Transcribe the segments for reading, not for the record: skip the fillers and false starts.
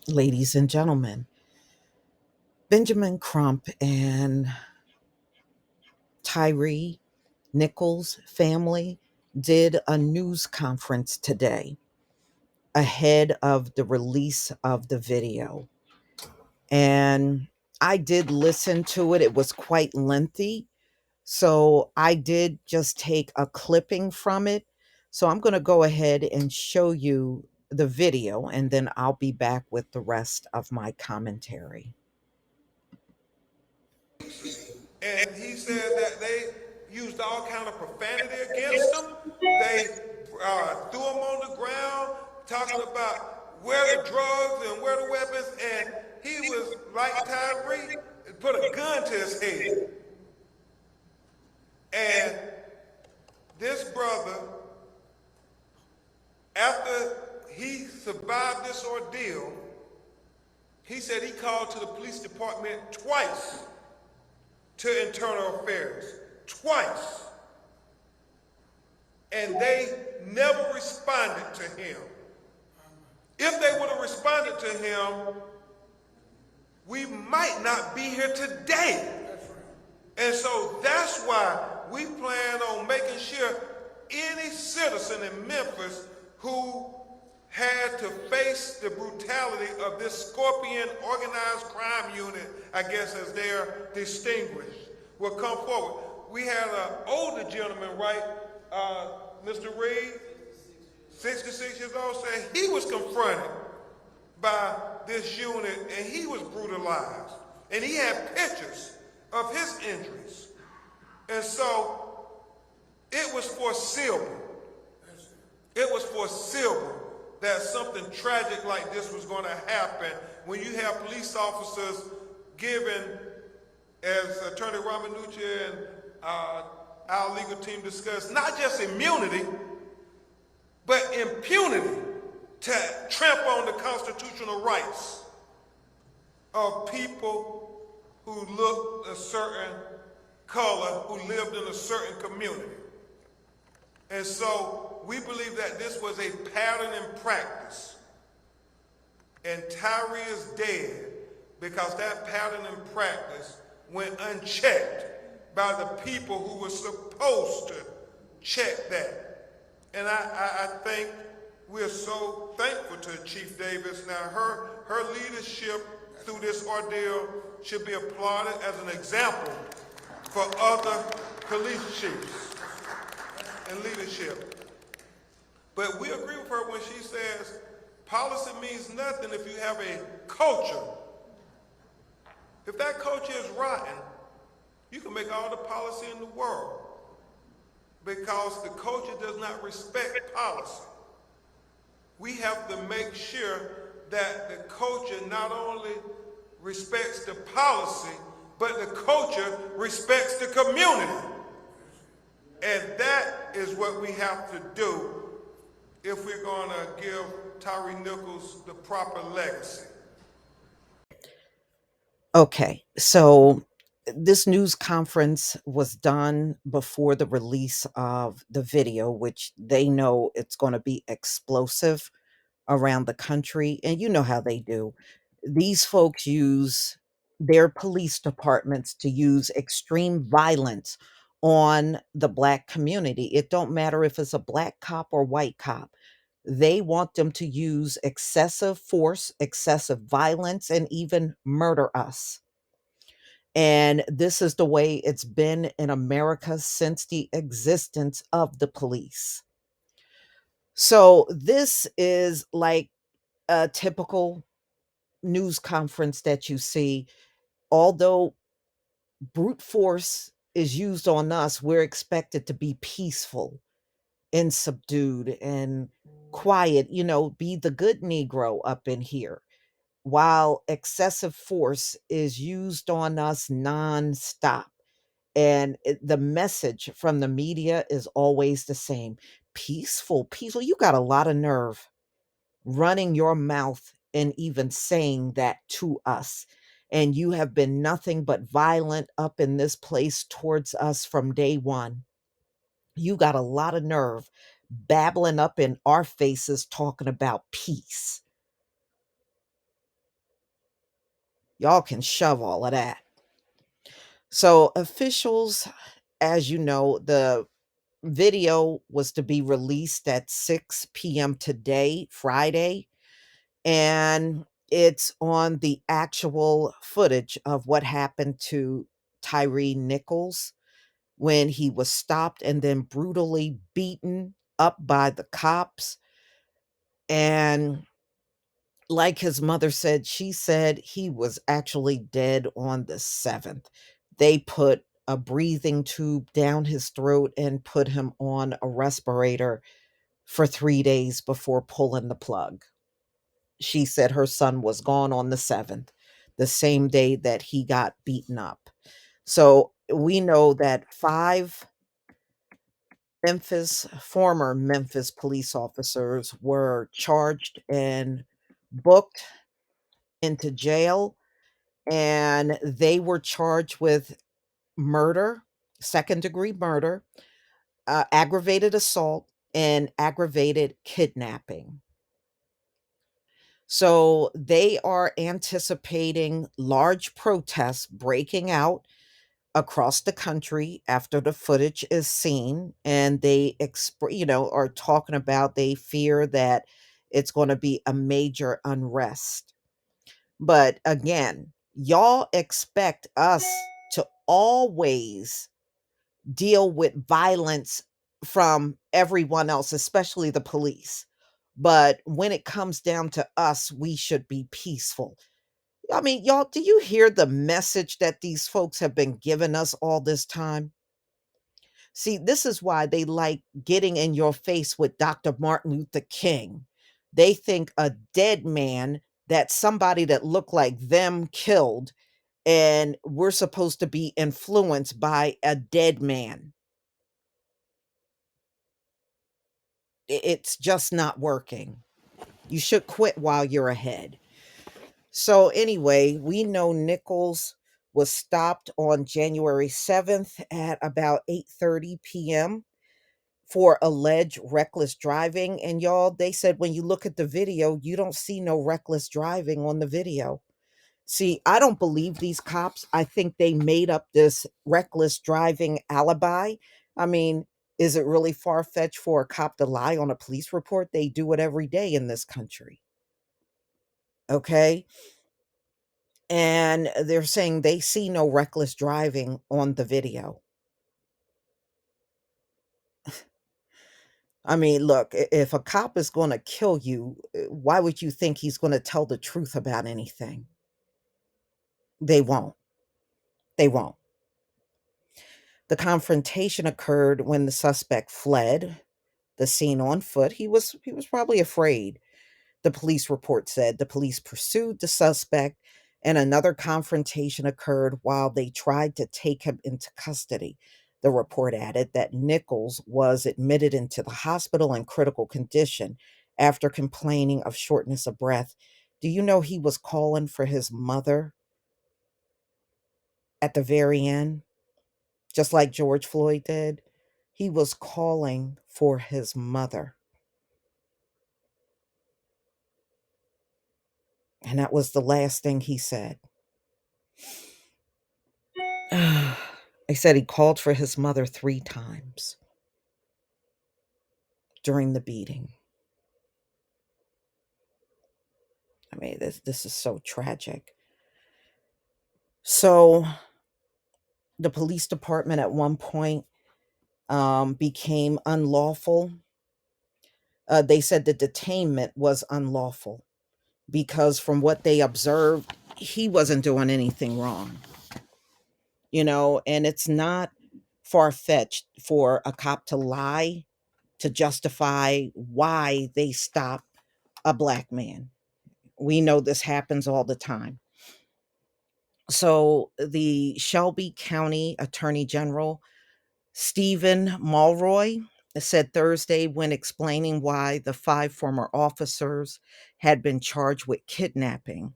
ladies and gentlemen. Benjamin Crump and Tyre Nichols family did a news conference today ahead of the release of the video. And I did listen to it. It was quite lengthy. So I did just take a clipping from it. So I'm going to go ahead and show you the video, and then I'll be back with the rest of my commentary. And he said that they used all kind of profanity against him. They threw him on the ground, talking about where the drugs and where the weapons, and he was like Tyree, put a gun to his head. And this brother, after he survived this ordeal, he said he called to the police department twice to internal affairs, twice. And they never responded to him. If they would have responded to him, we might not be here today. And so that's why we plan on making sure any citizen in Memphis who had to face the brutality of this Scorpion organized crime unit, I guess as they're distinguished, will come forward. We had an older gentleman, right, Mr. Reed, 66 years old, saying he was confronted by this unit and he was brutalized. And he had pictures of his injuries. And so it was foreseeable. It was foreseeable that something tragic like this was going to happen when you have police officers given, as Attorney Ramanucci and our legal team discussed, not just immunity, but impunity to trample on the constitutional rights of people who looked a certain color, who lived in a certain community. And so we believe that this was a pattern in practice. And Tyre is dead because that pattern in practice went unchecked by the people who were supposed to check that. And I think we're so thankful to Chief Davis. Now her leadership through this ordeal should be applauded as an example for other police chiefs and leadership. But we agree with her when she says policy means nothing if you have a culture. If that culture is rotten, you can make all the policy in the world because the culture does not respect policy. We have to make sure that the culture not only respects the policy, but the culture respects the community. And that is what we have to do if we're going to give Tyre Nichols the proper legacy. Okay, so this news conference was done before the release of the video, which they know it's going to be explosive around the country. And you know how they do. These folks use their police departments to use extreme violence on the black community. It don't matter if it's a black cop or white cop. They want them to use excessive force, excessive violence, and even murder us. And this is the way it's been in America since the existence of the police. So this is like a typical news conference that you see. Although brute force is used on us, we're expected to be peaceful and subdued and quiet, be the good Negro up in here, while excessive force is used on us nonstop. And the message from the media is always the same: peaceful, peaceful. You got a lot of nerve running your mouth and even saying that to us. And you have been nothing but violent up in this place towards us from day one. You got a lot of nerve babbling up in our faces talking about peace. Y'all can shove all of that. So, officials, as you know, the video was to be released at 6 p.m. today, Friday, and it's on the actual footage of what happened to Tyre Nichols when he was stopped and then brutally beaten up by the cops. And like his mother said, she said he was actually dead on the 7th. They put a breathing tube down his throat and put him on a respirator for 3 days before pulling the plug. She said her son was gone on the 7th, the same day that he got beaten up. So we know that former Memphis police officers were charged and booked into jail, and they were charged with murder, second-degree murder, aggravated assault, and aggravated kidnapping. So they are anticipating large protests breaking out across the country after the footage is seen, and are talking about they fear that it's going to be a major unrest. But again, y'all expect us to always deal with violence from everyone else, especially the police. But when it comes down to us, we should be peaceful. I mean, y'all, do you hear the message that these folks have been giving us all this time? See, this is why they like getting in your face with Dr. Martin Luther King. They think a dead man that somebody that looked like them killed, and we're supposed to be influenced by a dead man. It's just not working. You should quit while you're ahead. So, anyway, we know Nichols was stopped on January 7th at about 8:30 p.m. for alleged reckless driving. And y'all, they said when you look at the video, you don't see no reckless driving on the video. See, I don't believe these cops. I think they made up this reckless driving alibi. I mean, is it really far fetched for a cop to lie on a police report? They do it every day in this country. Okay. And they're saying they see no reckless driving on the video. I mean, look, if a cop is going to kill you, why would you think he's going to tell the truth about anything? They won't. They won't. The confrontation occurred when the suspect fled the scene on foot. He was probably afraid. The police report said the police pursued the suspect, and another confrontation occurred while they tried to take him into custody. The report added that Nichols was admitted into the hospital in critical condition after complaining of shortness of breath. Do you know he was calling for his mother at the very end, just like George Floyd did? He was calling for his mother. And that was the last thing he said. They said he called for his mother 3 times during the beating. I mean, this is so tragic. So the police department at one point became unlawful. They said the detainment was unlawful because from what they observed, he wasn't doing anything wrong. And it's not far fetched for a cop to lie to justify why they stop a black man. We know this happens all the time. So the Shelby County Attorney General, Stephen Mulroy, said Thursday when explaining why the 5 former officers had been charged with kidnapping.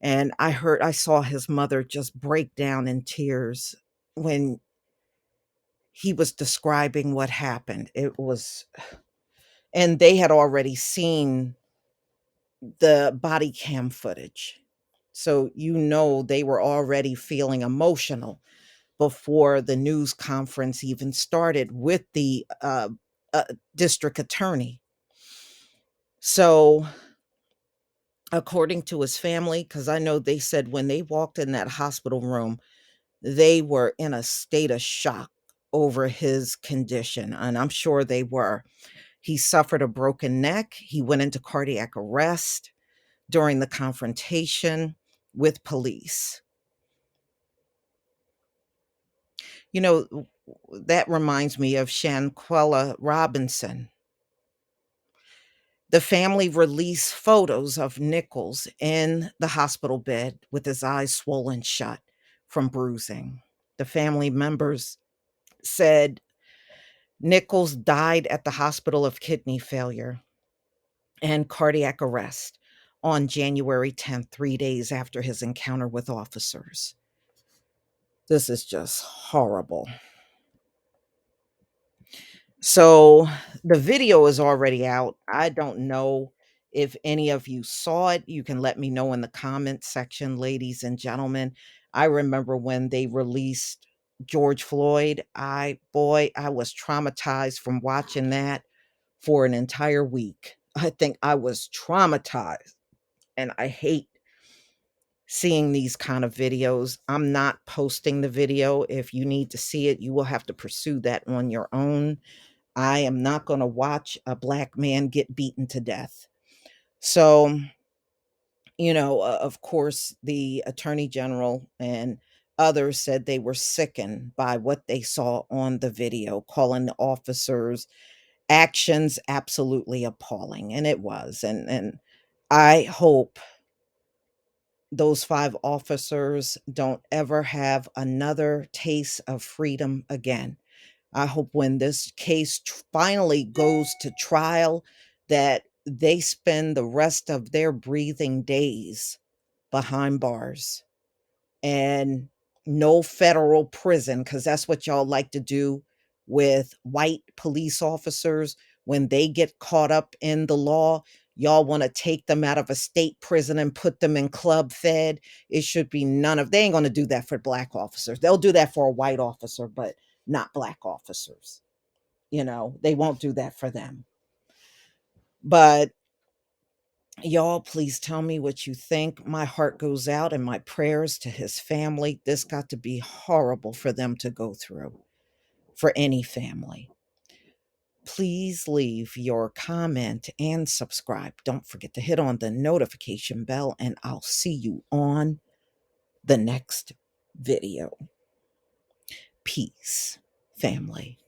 And I saw his mother just break down in tears when he was describing what happened. And they had already seen the body cam footage. So, they were already feeling emotional before the news conference even started with the uh, district attorney. So, according to his family, because I know they said when they walked in that hospital room, they were in a state of shock over his condition. And I'm sure they were. He suffered a broken neck. He went into cardiac arrest during the confrontation with police. You know, that reminds me of Shanquella Robinson. The family released photos of Nichols in the hospital bed with his eyes swollen shut from bruising. The family members said Nichols died at the hospital of kidney failure and cardiac arrest on January 10th, 3 days after his encounter with officers. This is just horrible. So the video is already out. I don't know if any of you saw it. You can let me know in the comment section, ladies and gentlemen. I remember when they released George Floyd. I was traumatized from watching that for an entire week. I think I was traumatized, and I hate seeing these kind of videos. I'm not posting the video. If you need to see it, you will have to pursue that on your own. I am not going to watch a black man get beaten to death. So, of course, the attorney general and others said they were sickened by what they saw on the video, calling the officers' actions absolutely appalling. And it was. And I hope those 5 officers don't ever have another taste of freedom again. I hope when this case finally goes to trial that they spend the rest of their breathing days behind bars and no federal prison, because that's what y'all like to do with white police officers. When they get caught up in the law, y'all want to take them out of a state prison and put them in club fed. It should be they ain't going to do that for black officers. They'll do that for a white officer, but not black officers. They won't do that for them. But y'all, please tell me what you think. My heart goes out and my prayers to his family. This got to be horrible for them to go through, for any family. Please leave your comment and subscribe. Don't forget to hit on the notification bell, and I'll see you on the next video. Peace, family.